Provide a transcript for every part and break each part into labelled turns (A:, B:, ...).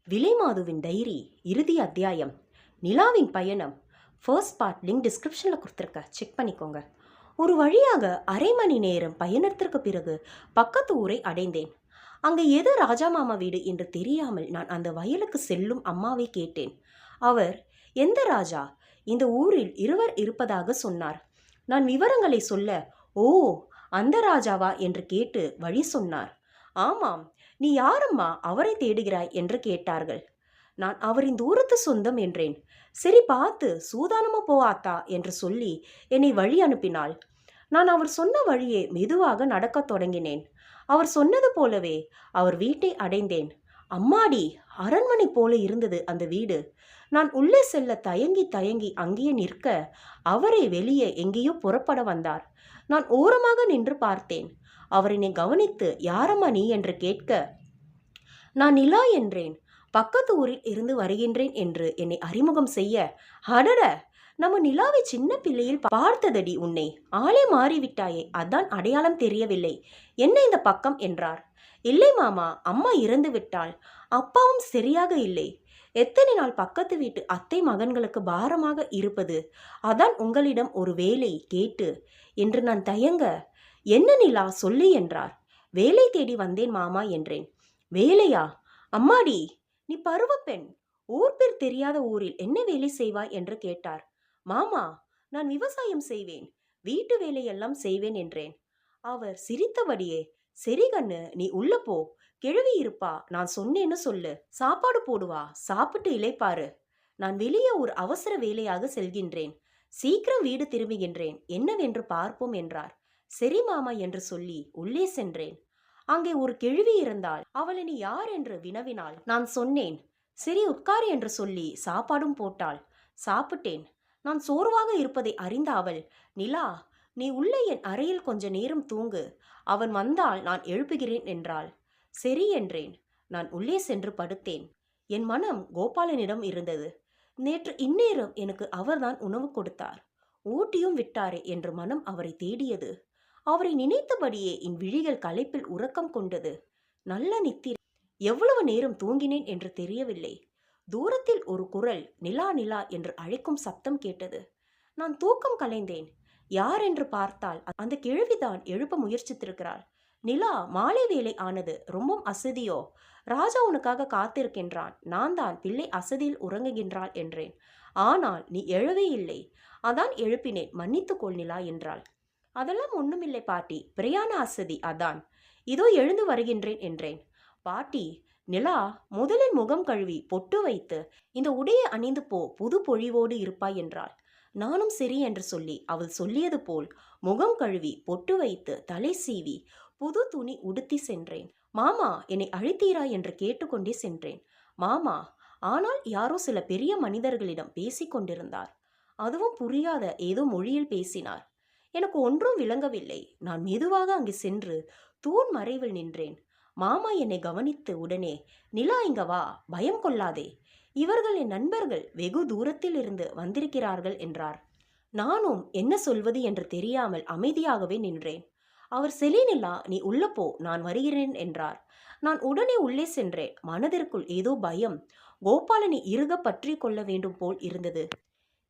A: விலைமாதுவின் diary இறுதி அத்தியாயம். நிலாவின் பயணம் ஃபர்ஸ்ட் பார்ட் லிங்க் டிஸ்கிரிப்ஷனில் கொடுத்துருக்க, செக் பண்ணிக்கோங்க. ஒரு வழியாக அரை மணி நேரம் பயணத்திற்கு பிறகு பக்கத்து ஊரை அடைந்தேன். அங்கே எது ராஜா மாமா வீடு என்று தெரியாமல் நான் அந்த வயலுக்கு செல்லும் அம்மாவை கேட்டேன். அவர், எந்த ராஜா? இந்த ஊரில் இருவர் இருப்பதாக சொன்னார். நான் விவரங்களை சொல்ல, ஓ, அந்த ராஜாவா என்று கேட்டு வழி சொன்னார். ஆமாம், நீ யாரம்மா அவரை தேடுகிறாய் என்று கேட்டார்கள். நான் அவரின் தூரத்து சொந்தம் என்றேன். சரி, பார்த்து சூதானமா போ ஆத்தா என்று சொல்லி என்னை வழி அனுப்பினாள். நான் அவர் சொன்ன வழியே மெதுவாக நடக்கத் தொடங்கினேன். அவர் சொன்னது போலவே அவர் வீட்டை அடைந்தேன். அம்மாடி, அரண்மனை போல இருந்தது அந்த வீடு. நான் உள்ளே செல்ல தயங்கி தயங்கி அங்கேயே நிற்க, அவரே வெளியே எங்கேயோ புறப்பட வந்தார். நான் ஓரமாக நின்று பார்த்தேன். அவர் என்னை கவனித்து, யாரம்மா நீ என்று கேட்க, நான் நிலா என்றேன். பக்கத்து ஊரில் இருந்து வருகின்றேன் என்று என்னை அறிமுகம் செய்ய, அடட, நம்ம நிலாவை சின்ன பிள்ளையில் பார்த்ததடி உன்னை, ஆளே மாறிவிட்டாயே, அதான் அடையாளம் தெரியவில்லை, என்ன இந்த பக்கம் என்றார். இல்லை மாமா, அம்மா இறந்து விட்டாள், அப்பாவும் சரியாக இல்லை. எத்தனை நாள் பக்கத்து வீட்டு அத்தை மகன்களுக்கு பாரமாக இருப்பது, அதான் உங்களிடம் ஒரு வேலை கேட்டு என்று நான் தயங்க, என்ன நிலா சொல்லு என்றார். வேலை தேடி வந்தேன் மாமா என்றேன். வேலையா? அம்மாடி, நீ பருவப்பெண், ஊர் பேர் தெரியாத ஊரில் என்ன வேலை செய்வாய் என்று கேட்டார். மாமா, நான் விவசாயம் செய்வேன், வீட்டு வேலையெல்லாம் செய்வேன் என்றேன். அவர் சிரித்தபடியே, சரி கண்ணு, நீ உள்ள போ, கிழவி இருப்பா, நான் சொன்னேன்னு சொல்லு, சாப்பாடு போடுவா, சாப்பிட்டு இளைப்பாரு. நான் வெளியே ஒரு அவசர வேலையாக செல்கின்றேன், சீக்கிரம் வீடு திரும்புகின்றேன், என்னவென்று பார்ப்போம் என்றார். சரி மாமா என்று சொல்லி உள்ளே சென்றேன். அங்கே ஒரு கிழவி இருந்தாள். அவள் நீ யார் என்று வினவினாள். நான் சொன்னேன். சரி உட்கார் என்று சொல்லி சாப்பாடும் போட்டாள். சாப்பிட்டேன். நான் சோர்வாக இருப்பதை அறிந்த அவள், நிலா, நீ உள்ளே என் அறையில் கொஞ்ச நேரம் தூங்கு, அவன் வந்தால் நான் எழுப்புகிறேன் என்றாள். சரி என்றேன். நான் உள்ளே சென்று படுத்தேன். என் மனம் கோபாலனிடம் இருந்தது. நேற்று இந்நேரம் எனக்கு அவர்தான் உணவு கொடுத்தார், ஊட்டியும் விட்டாரே என்று மனம் அவரை தேடியது. அவரை நினைத்தபடியே என் விழிகள் களைப்பில் உறக்கம் கொண்டது. நல்ல நித்திரை. எவ்வளவு நேரம் தூங்கினேன் என்று தெரியவில்லை. தூரத்தில் ஒரு குரல் நிலா நிலா என்று அழைக்கும் சப்தம் கேட்டது. நான் தூக்கம் கலைந்தேன். யார் என்று பார்த்தால் அந்த கிழவிதான் எழுப்ப முயற்சித்திருக்கிறாள். நிலா, மாலை வேலை ஆனது, ரொம்ப அசதியோ? ராஜா உனக்காக காத்திருக்கின்றான், நான் தான் பிள்ளை அசதியில் உறங்குகின்றாள் என்றேன். ஆனால் நீ எழவே இல்லை, அதான் எழுப்பினேன், மன்னித்துக்கொள் நிலா என்றாள். அதெல்லாம் ஒண்ணுமில்லை பாட்டி, பிரயாண அசதி, அதான். இதோ எழுந்து வருகின்றேன் என்றேன். பாட்டி, நிலா, முதலில் முகம் கழுவி பொட்டு வைத்து இந்த உடையை அணிந்து போ, புது பொழிவோடு இருப்பாய் என்றாள். நானும் சரி என்று சொல்லி அவள் சொல்லியது போல் முகம் கழுவி பொட்டு வைத்து தலை சீவி புது துணி உடுத்தி சென்றேன். மாமா, என்னை அழைத்தீரா என்று கேட்டுக்கொண்டே சென்றேன். மாமா, ஆனால் யாரோ சில பெரிய மனிதர்களிடம் பேசிக் கொண்டிருந்தார். அதுவும் புரியாத ஏதோ மொழியில் பேசினார். எனக்கு ஒன்றும் விளங்கவில்லை. நான் மெதுவாக அங்கு சென்று தூண் மறைவில் நின்றேன். மாமா என்னை கவனித்து உடனே, நிலா, இங்க வா, பயம் கொள்ளாதே, இவர்கள் என் நண்பர்கள், வெகு தூரத்தில் இருந்து வந்திருக்கிறார்கள் என்றார். நானும் என்ன சொல்வது என்று தெரியாமல் அமைதியாகவே நின்றேன். அவர், செலி நிலா, நீ உள்ள போ, நான் வருகிறேன் என்றார். நான் உடனே உள்ளே சென்றேன். மனதிற்குள் ஏதோ பயம், கோபாலனை இறுக பற்றி கொள்ள வேண்டும் போல் இருந்தது.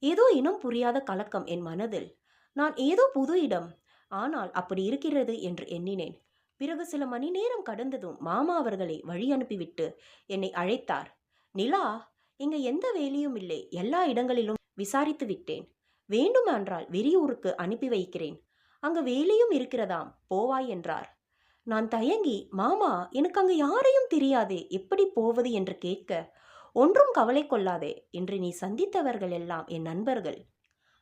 A: ஏதோ இனம் புரியாத கலக்கம் என் மனதில். நான் ஏதோ புது இடம், ஆனால் அப்படி இருக்கிறது என்று எண்ணினேன். பிறகு சில மணி நேரம் கடந்ததும் மாமா அவர்களை வழி அனுப்பிவிட்டு என்னை அழைத்தார். நிலா, இங்க எந்த வேலையும் இல்லை, எல்லா இடங்களிலும் விசாரித்து விட்டேன், வேண்டுமென்றால் வெளியூருக்கு அனுப்பி வைக்கிறேன், அங்க வேலையும் இருக்கிறதாம், போவாய் என்றார். நான் தயங்கி, மாமா, எனக்கு அங்கு யாரையும் தெரியாதே, எப்படி போவது என்று கேட்க, ஒன்றும் கவலை கொள்ளாதே, இன்று நீ சந்தித்தவர்கள் எல்லாம் என் நண்பர்கள்,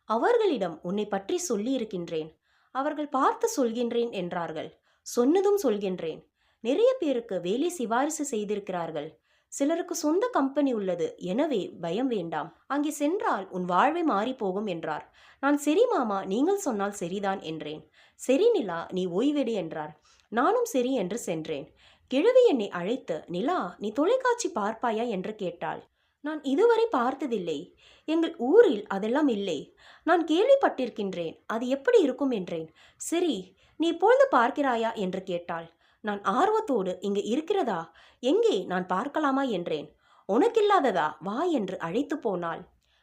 A: அவர்களிடம் உன்னை பற்றி சொல்லி இருக்கின்றேன், அவர்கள் பார்த்து சொல்கின்றேன் என்றார்கள். சொன்னதும் சொல்கின்றேன். நிறைய பேருக்கு வேலை சிபாரிசு செய்திருக்கிறார்கள், சிலருக்கு சொந்த கம்பெனி உள்ளது, எனவே பயம் வேண்டாம், அங்கே சென்றால் உன் வாழ்வை மாறி போகும் என்றார். நான் சரி மாமா, நீங்கள் சொன்னால் சரிதான் என்றேன். சரி நிலா, நீ ஓய்வெடு என்றார். நானும் சரி என்று சென்றேன். கிழவி என்னை அழைத்து, நிலா, நீ தொலைக்காட்சி பார்ப்பாயா என்று கேட்டாள். நான் இதுவரை பார்த்ததில்லை, எங்கள் ஊரில் அதெல்லாம் இல்லை, நான் கேள்விப்பட்டிருக்கின்றேன், அது எப்படி இருக்கும் என்றேன். சரி, நீ இப்பொழுது பார்க்கிறாயா என்று கேட்டாள். நான் ஆர்வத்தோடு, இங்கு இருக்கிறதா, எங்கே, நான் பார்க்கலாமா என்றேன். உனக்கில்லாததா, வா என்று அழைத்து போனாள்.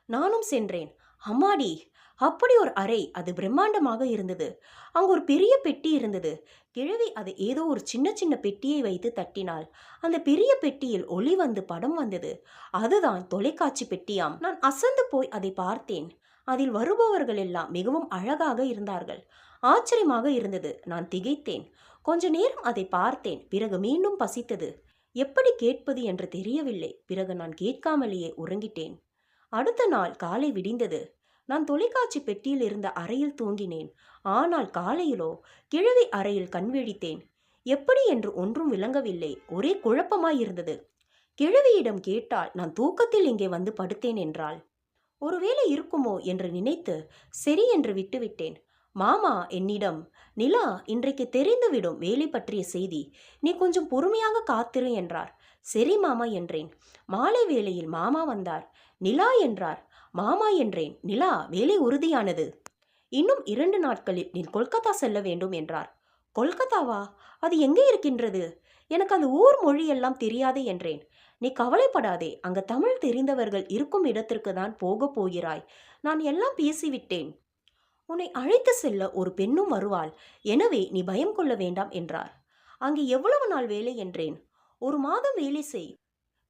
A: நானும் சென்றேன். அம்மாடி, அப்படி ஒரு அறை! அது பிரம்மாண்டமாக இருந்தது. அங்கு ஒரு பெரிய பெட்டி இருந்தது. கிழவி அதை ஏதோ ஒரு சின்ன சின்ன பெட்டியை வைத்து தட்டினாள். அந்த பெரிய பெட்டியில் ஒளி வந்து படம் வந்தது. அதுதான் தொலைக்காட்சி பெட்டியாம். நான் அசந்து போய் அதை பார்த்தேன். அதில் வருபவர்கள் எல்லாம் மிகவும் அழகாக இருந்தார்கள். ஆச்சரியமாக இருந்தது. நான் திகைத்தேன். கொஞ்ச நேரம் அதை பார்த்தேன். பிறகு மீண்டும் பசித்தது. எப்படி கேட்பது என்று தெரியவில்லை. பிறகு நான் கேட்காமலேயே உறங்கிட்டேன். அடுத்த நாள் காலை விடிந்தது. நான் தொலைக்காட்சி பெட்டியில் இருந்த அறையில் தூங்கினேன். ஆனால் காலையிலோ கிழவி அறையில் கண் விழித்தேன். எப்படி என்று ஒன்றும் விளங்கவில்லை. ஒரே குழப்பமாயிருந்தது. கிழவியிடம் கேட்டால் நான் தூக்கத்தில் இங்கே வந்து படுத்தேன் என்றாள். ஒருவேளை இருக்குமோ என்று நினைத்து சரி என்று விட்டுவிட்டேன். மாமா என்னிடம், நிலா, இன்றைக்கு தெரிந்துவிடும் வேலை பற்றிய செய்தி. நீ கொஞ்சம் பொறுமையாக காத்திரு என்றார். சரி மாமா என்றேன். மாலை வேளையில் மாமா வந்தார். நிலா என்றார். மாமா என்றேன். நிலா, வேலை உறுதியானது. இன்னும் 2 நாட்களில் நீ கொல்கத்தா செல்ல வேண்டும் என்றார். கொல்கத்தாவா? அது எங்கே இருக்கின்றது? எனக்கு அந்த ஊர் மொழியெல்லாம் தெரியாது என்றேன். நீ கவலைப்படாதே, அங்க தமிழ் தெரிந்தவர்கள் இருக்கும் இடத்திற்கு தான் போகப் போகிறாய். நான் எல்லாம் பேசிவிட்டேன். உன்னை அழைத்து செல்ல ஒரு பெண்ணும் வருவாள். எனவே நீ பயம் கொள்ள வேண்டாம் என்றார். அங்கே எவ்வளவு நாள் வேலை என்றேன். 1 மாதம் வேலை செய்,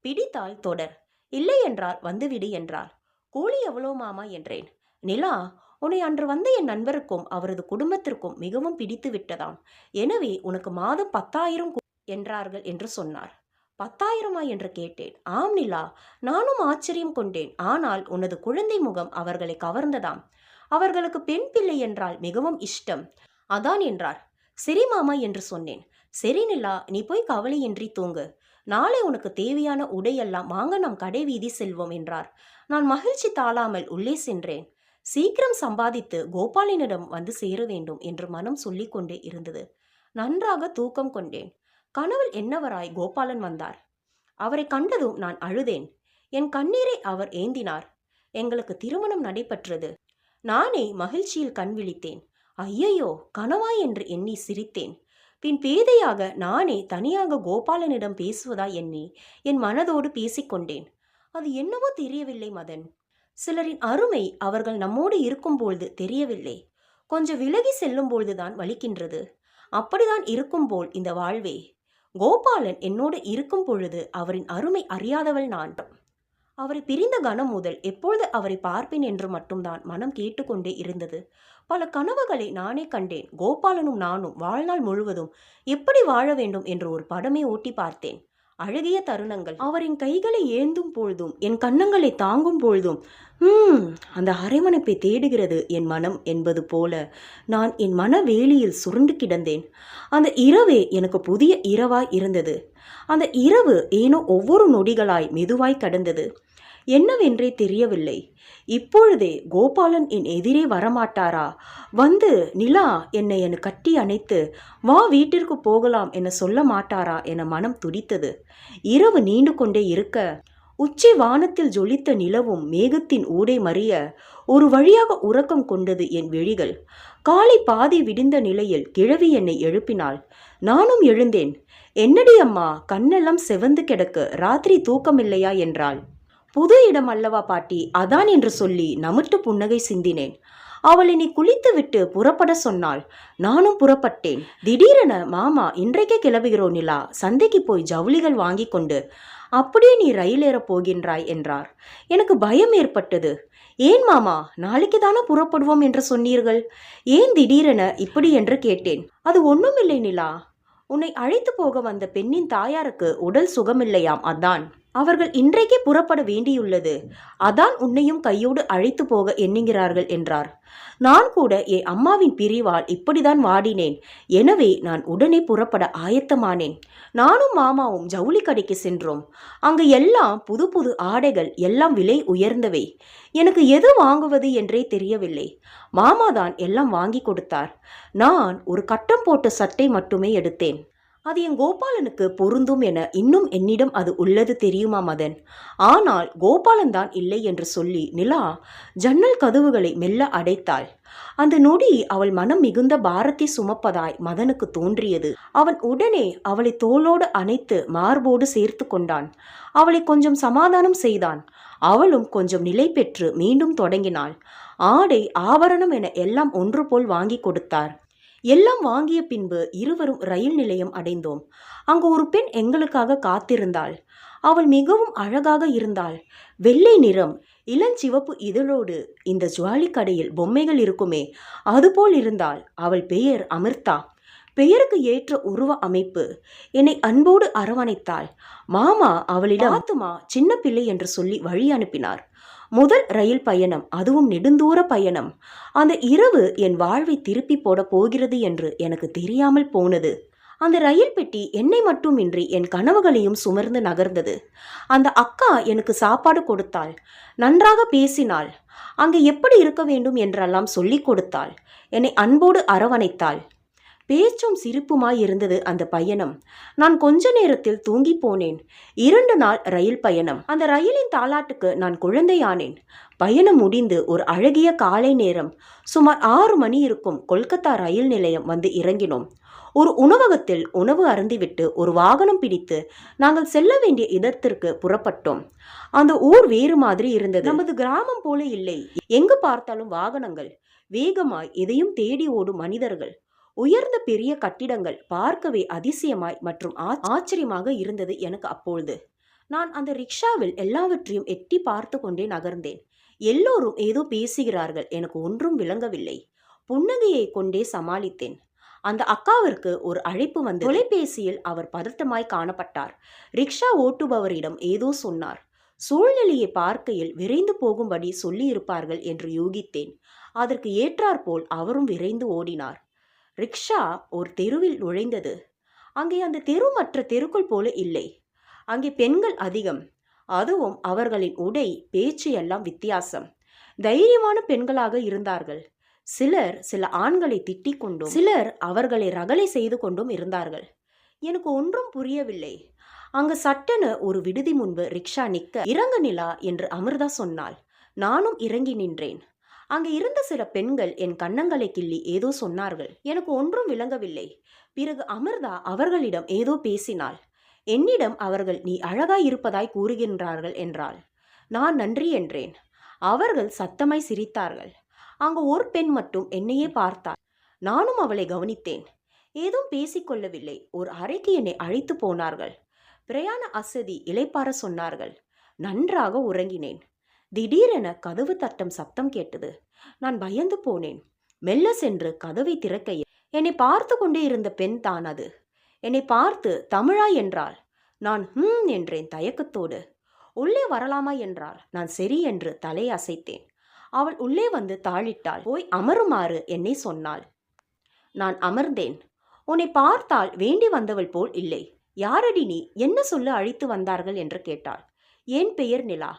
A: பிடித்தால் தொடர், இல்லை என்றால் வந்துவிடு என்றார். கூலி எவ்வளோ மாமா என்றேன். நிலா, உன்னை அன்று வந்த என் நண்பருக்கும் அவரது குடும்பத்திற்கும் மிகவும் பிடித்து விட்டதாம். எனவே உனக்கு மாதம் 10,000 என்றார்கள் என்று சொன்னார். 10,000 என்று கேட்டேன். ஆம் நிலா, நானும் ஆச்சரியம் கொண்டேன். ஆனால் உனது குழந்தை முகம் அவர்களை கவர்ந்ததாம். அவர்களுக்கு பெண் பிள்ளை என்றால் மிகவும் இஷ்டம், அதான் என்றார். சரி மாமா என்று சொன்னேன். சரி நிலா, நீ போய் கவலையின்றி தூங்கு. நாளை உனக்கு தேவையான உடையெல்லாம் வாங்க நாம் கடை வீதி செல்வோம் என்றார். நான் மகிழ்ச்சி தாழாமல் உள்ளே சென்றேன். சீக்கிரம் சம்பாதித்து கோபாலனிடம் வந்து சேர வேண்டும் என்று மனம் சொல்லிக் கொண்டே இருந்தது. நன்றாக தூக்கம் கொண்டேன். கனவில் என்னவராய் கோபாலன் வந்தார். அவரை கண்டதும் நான் அழுதேன். என் கண்ணீரை அவர் ஏந்தினார். எங்களுக்கு திருமணம் நடைபெற்றது. நானே மகிழ்ச்சியில் கண் விழித்தேன். ஐயையோ, கனவாய் என்று எண்ணி சிரித்தேன். பின் பேதையாக நானே தனியாக கோபாலனிடம் பேசுவதா எண்ணி என் மனதோடு பேசிக்கொண்டேன். அது என்னவோ தெரியவில்லை மதன். சிலரின் அருமை அவர்கள் நம்மோடு இருக்கும்பொழுது தெரியவில்லை. கொஞ்சம் விலகி செல்லும்பொழுதுதான் வலிக்கின்றது. அப்படிதான் இருக்கும்போல் இந்த வாழ்வே. கோபாலன் என்னோடு இருக்கும் பொழுது அவரின் அருமை அறியாதவள் நான். அவரை பிரிந்த கணம் முதல் எப்பொழுது அவரை பார்ப்பேன் என்று மட்டும்தான் மனம் கேட்டுக்கொண்டே இருந்தது. பல கனவுகளை நானே கண்டேன். கோபாலனும் நானும் வாழ்நாள் முழுவதும் எப்படி வாழ வேண்டும் என்று ஒரு படமே ஓட்டி பார்த்தேன். அழகிய தருணங்கள். அவரின் கைகளை ஏந்தும் பொழுதும் என் கன்னங்களை தாங்கும் பொழுதும் அந்த அரைமணப்பை தேடுகிறது என் மனம் என்பது போல நான் என் மனவேலியில் சுருண்டு கிடந்தேன். அந்த இரவே எனக்கு புதிய இரவாய் இருந்தது. அந்த இரவு ஏனோ ஒவ்வொரு நொடிகளாய் மெதுவாய் கடந்தது. என்னவென்றே தெரியவில்லை. இப்பொழுதே கோபாலன் என் எதிரே வரமாட்டாரா? வந்து நிலா என்னை கட்டி அணைத்து வா வீட்டிற்கு போகலாம் என சொல்ல மாட்டாரா என மனம் துடித்தது. இரவு நீண்டு கொண்டே இருக்க உச்சி வானத்தில் ஜொலித்த நிலவும் மேகத்தின் ஊடே மறிய ஒரு வழியாக உறக்கம் கொண்டது என் விழிகள். காலை பாதி விடிந்த நிலையில் கிழவி என்னை எழுப்பினாள். நானும் எழுந்தேன். என்னடி அம்மா, கண்ணெல்லாம் செவந்து கிடக்கு, ராத்திரி தூக்கமில்லையா என்றாள். புது இடம் அல்லவா பாட்டி, அதான் என்று சொல்லி நமுட்டு புன்னகை சிந்தினேன். அவள் என்னை குளித்து விட்டு புறப்பட சொன்னாள். நானும் புறப்பட்டேன். திடீரென மாமா, இன்றைக்கே கிளம்புகிறோம் நிலா, சந்தைக்கு போய் ஜவுளிகள் வாங்கி கொண்டு அப்படியே நீ ரயில் ஏறப் போகின்றாய் என்றார். எனக்கு பயம் ஏற்பட்டது. ஏன் மாமா, நாளைக்கு தானே புறப்படுவோம் என்று சொன்னீர்கள், ஏன் திடீரென இப்படி என்று கேட்டேன். அது ஒன்றுமில்லை நிலா, உன்னை அழைத்து போக வந்த பெண்ணின் தாயாருக்கு உடல் சுகமில்லையாம், அதான் அவர்கள் இன்றைக்கே புறப்பட வேண்டியுள்ளது. அதான் உன்னையும் கையோடு அழைத்து போக எண்ணுகிறார்கள் என்றார். நான் கூட என் அம்மாவின் பிரிவால் இப்படிதான் வாடினேன். எனவே நான் உடனே புறப்பட ஆயத்தமானேன். நானும் மாமாவும் ஜவுளி கடைக்கு சென்றோம். அங்கு எல்லாம் புது புது ஆடைகள், எல்லாம் விலை உயர்ந்தவை. எனக்கு எது வாங்குவது என்றே தெரியவில்லை. மாமாதான் எல்லாம் வாங்கி கொடுத்தார். நான் ஒரு கட்டம் போட்ட சட்டை மட்டுமே எடுத்தேன். அது என் கோபாலனுக்கு பொருந்தும் என இன்னும் என்னிடம் அது உள்ளது தெரியுமா மதன்? ஆனால் கோபாலன் தான் இல்லை என்று சொல்லி நிலா ஜன்னல் கதவுகளை மெல்ல அடைத்தாள். அந்த நொடி அவள் மனம் மிகுந்த பாரத்தை சுமப்பதாய் மதனுக்கு தோன்றியது. அவன் உடனே அவளை தோளோடு அணைத்து மார்போடு சேர்த்து கொண்டான். அவளை கொஞ்சம் சமாதானம் செய்தான். அவளும் கொஞ்சம் நிலை பெற்று மீண்டும் தொடங்கினாள். ஆடை ஆபரணம் என எல்லாம் ஒன்று போல் வாங்கி கொடுத்தார். எல்லாம் வாங்கிய பின்பு இருவரும் ரயில் நிலையம் அடைந்தோம். அங்கு ஒரு பெண் எங்களுக்காக காத்திருந்தாள். அவள் மிகவும் அழகாக இருந்தாள். வெள்ளை நிறம், இளஞ்சிவப்பு இதழோடு. இந்த ஜுவாலி கடையில் பொம்மைகள் இருக்குமே, அதுபோல் இருந்தாள். அவள் பெயர் அமிர்தா. பெயருக்கு ஏற்ற உருவ அமைப்பு. என்னை அன்போடு அரவணைத்தாள். மாமா அவளிடம் ஆத்துமா சின்ன பிள்ளை என்று சொல்லி வழி அனுப்பினார். முதல் ரயில் பயணம், அதுவும் நெடுந்தூர பயணம். அந்த இரவு என் வாழ்வை திருப்பி போட போகிறது என்று எனக்கு தெரியாமல் போனது. அந்த ரயில் பெட்டி என்னை மட்டுமின்றி என் கனவுகளையும் சுமர்ந்து நகர்ந்தது. அந்த அக்கா எனக்கு சாப்பாடு கொடுத்தாள். நன்றாக பேசினாள். அங்கே எப்படி இருக்க வேண்டும் என்றெல்லாம் சொல்லிக் கொடுத்தாள். என்னை அன்போடு அரவணைத்தாள். பேச்சும் சிரிப்புமாய் இருந்தது அந்த பயணம். நான் கொஞ்ச நேரத்தில் தூங்கி போனேன். 2 நாள் ரயில் பயணம். அந்த ரயிலின் தாலாட்டுக்கு நான் குழந்தையானேன். பயணம் முடிந்து ஒரு அழகிய காலை நேரம், சுமார் 6 மணி இருக்கும், கொல்கத்தா ரயில் நிலையம் வந்து இறங்கினோம். ஒரு உணவகத்தில் உணவு அருந்திவிட்டு ஒரு வாகனம் பிடித்து நாங்கள் செல்ல வேண்டிய இடத்திற்கு புறப்பட்டோம். அந்த ஊர் வேறு மாதிரி இருந்தது. நமது கிராமம் போல இல்லை. எங்கு பார்த்தாலும் வாகனங்கள், வேகமாய் எதையும் தேடி ஓடும் மனிதர்கள், உயர்ந்த பெரிய கட்டிடங்கள். பார்க்கவே அதிசயமாய் மற்றும் ஆச்சரியமாக இருந்தது எனக்கு அப்பொழுது. நான் அந்த ரிக்ஷாவில் எல்லாவற்றையும் எட்டி பார்த்து கொண்டே நகர்ந்தேன். எல்லோரும் ஏதோ பேசுகிறார்கள். எனக்கு ஒன்றும் விளங்கவில்லை. புன்னகையை கொண்டே சமாளித்தேன். அந்த அக்காவிற்கு ஒரு அழைப்பு வந்து தொலைபேசியில் அவர் பதட்டமாய் காணப்பட்டார். ரிக்ஷா ஓட்டுபவரிடம் ஏதோ சொன்னார். சூழ்நிலையை பார்க்கையில் விரைந்து போகும்படி சொல்லி இருப்பார்கள் என்று யூகித்தேன். அதற்கு ஏற்றாற்போல் அவரும் விரைந்து ஓடினார். ரிக்ஷா ஒரு தெருவில் நுழைந்தது. அங்கே அந்த தெரு மற்ற தெருக்கள் போல இல்லை. அங்கே பெண்கள் அதிகம். அதுவும் அவர்களின் உடை, பேச்சு எல்லாம் வித்தியாசம். தைரியமான பெண்களாக இருந்தார்கள். சிலர் சில ஆண்களை திட்டிக் கொண்டும் சிலர் அவர்களை ரகளை செய்து கொண்டும் இருந்தார்கள். எனக்கு ஒன்றும் புரியவில்லை. அங்கு சட்டென ஒரு விடுதி முன்பு ரிக்ஷா நிற்க, இறங்க நிலா என்று அமிர்தா சொன்னாள். நானும் இறங்கி நின்றேன். அங்கே இருந்த சில பெண்கள் என் கன்னங்களை கிள்ளி ஏதோ சொன்னார்கள். எனக்கு ஒன்றும் விளங்கவில்லை. பிறகு அமிர்தா அவர்களிடம் ஏதோ பேசினாள். என்னிடம் அவர்கள் நீ அழகாய் இருப்பதாய் கூறுகின்றார்கள் என்றாள். நான் நன்றி என்றேன். அவர்கள் சத்தமாய் சிரித்தார்கள். அங்கு ஒரு பெண் மட்டும் என்னையே பார்த்தாள். நானும் அவளை கவனித்தேன். ஏதும் பேசிக்கொள்ளவில்லை. ஒரு அறைக்கு என்னை அழைத்து போனார்கள். பிரயாண அசதி இளைப்பாற சொன்னார்கள். நன்றாக உறங்கினேன். திடீரென கதவு தட்டும் சத்தம் கேட்டது. நான் பயந்து போனேன். மெல்ல சென்று கதவை திறக்கையில் என்னை பார்த்து கொண்டே இருந்த பெண் தான் அது. என்னை பார்த்து தமிழா என்றாள். நான் என்றேன் தயக்கத்தோடு. உள்ளே வரலாமா என்றாள். நான் சரி என்று தலை அசைத்தேன். அவள் உள்ளே வந்து தாளிட்டாள். போய் அமருமாறு என்னை சொன்னாள். நான் அமர்ந்தேன். உன்னை பார்த்தால் வேண்டி வந்தவள் போல் இல்லை. யாரடி நீ? என்ன சொல்ல அழைத்து வந்தார்கள் என்று கேட்டாள். என் பெயர் நிலா.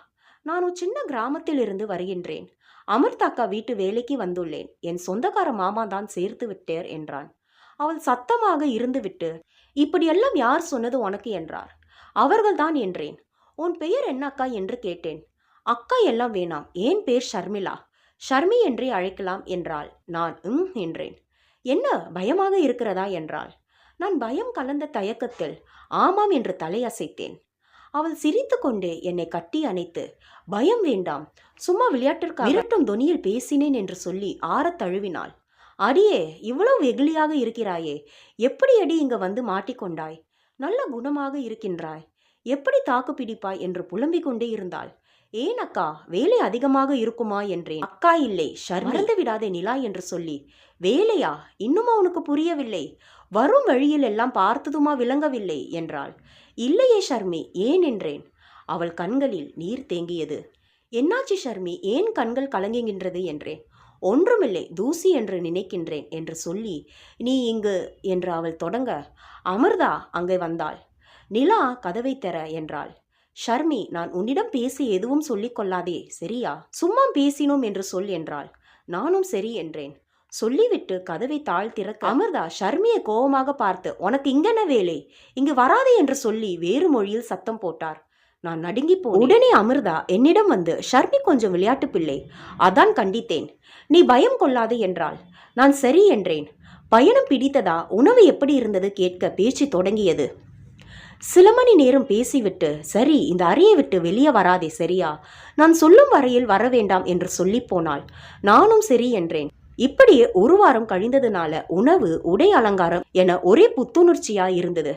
A: நான் ஒரு சின்ன கிராமத்தில் இருந்து வருகின்றேன். அமிர்தாக்கா வீட்டு வேலைக்கு வந்துள்ளேன். என் சொந்தக்கார மாமா தான் சேர்த்து விட்டார் என்றான். அவள் சத்தமாக இருந்துவிட்டு, இப்படியெல்லாம் யார் சொன்னது உனக்கு என்றார். அவர்கள்தான் என்றேன். உன் பெயர் என்ன அக்கா என்று கேட்டேன். அக்கா எல்லாம் வேணாம், என் பேர் ஷர்மிளா, ஷர்மி என்றே அழைக்கலாம் என்றாள். நான் என்றேன். என்ன பயமாக இருக்கிறதா என்றாள். நான் பயம் கலந்த தயக்கத்தில் ஆமாம் என்று தலையசைத்தேன். அவள் சிரித்து கொண்டே என்னை கட்டி அணைத்து, பயம் வேண்டாம், சும்மா விளையாட்டிற்காக விரட்டும் தொனியில் பேசினேன் என்று சொல்லி ஆறத் தழுவினாள். அடியே, இவ்வளவு வெகுளியாக இருக்கிறாயே, எப்படி அடி இங்க வந்து மாட்டிக்கொண்டாய்? நல்ல குணமாக இருக்கின்றாய், எப்படி தாக்கு பிடிப்பாய் என்று புலம்பிக் கொண்டே இருந்தாள். ஏன் அக்கா, வேலை அதிகமாக இருக்குமா என்றேன். அக்கா இல்லை, மறந்து விடாதே நிலா என்று சொல்லி. வேலையா? இன்னுமா உனக்கு புரியவில்லை? வரும் வழியில் எல்லாம் பார்த்ததுமா விளங்கவில்லை என்றாள். இல்லையே ஷர்மி, ஏன் என்றேன். அவள் கண்களில் நீர் தேங்கியது. என்னாச்சு ஷர்மி, ஏன் கண்கள் கலங்குகின்றது என்றேன். ஒன்றுமில்லை, தூசி என்று நினைக்கின்றேன் என்று சொல்லி நீ இங்கு என்று அவள் தொடங்க, அமிர்தா அங்கே வந்தாள். நிலா கதவை தர என்றாள். ஷர்மி, நான் உன்னிடம் பேசி எதுவும் சொல்லிக் கொள்ளாதே, சரியா? சும்மா பேசினோம் என்று சொல் என்றாள். நானும் சரி என்றேன். சொல்லிவிட்டு கதவை திறக்க அமிர்தா ஷர்மியை கோபமாக பார்த்து, உனக்கு இங்கென்ன வேலை, இங்கு வராதே என்று சொல்லி வேறு மொழியில் சத்தம் போட்டார். நான் நடுங்கி உடனே அமிர்தா என்னிடம் வந்து, ஷர்மி கொஞ்சம் விளையாட்டு பிள்ளை, அதான் கண்டித்தேன், நீ பயம் கொள்ளாதே என்றாள். நான் சரி என்றேன். பயணம் பிடித்ததா, உணவு எப்படி இருந்தது கேட்க பேச்சு தொடங்கியது. சில மணி நேரம் பேசிவிட்டு, சரி இந்த அறையை விட்டு வெளியே வராதே சரியா, நான் சொல்லும் வரையில் வர வேண்டாம் என்று சொல்லி போனாள். நானும் சரி என்றேன். இப்படியே ஒரு வாரம் கழிந்ததுனால உணவு, உடை அலங்காரம் என ஒரே புத்துணர்ச்சியா இருந்தது.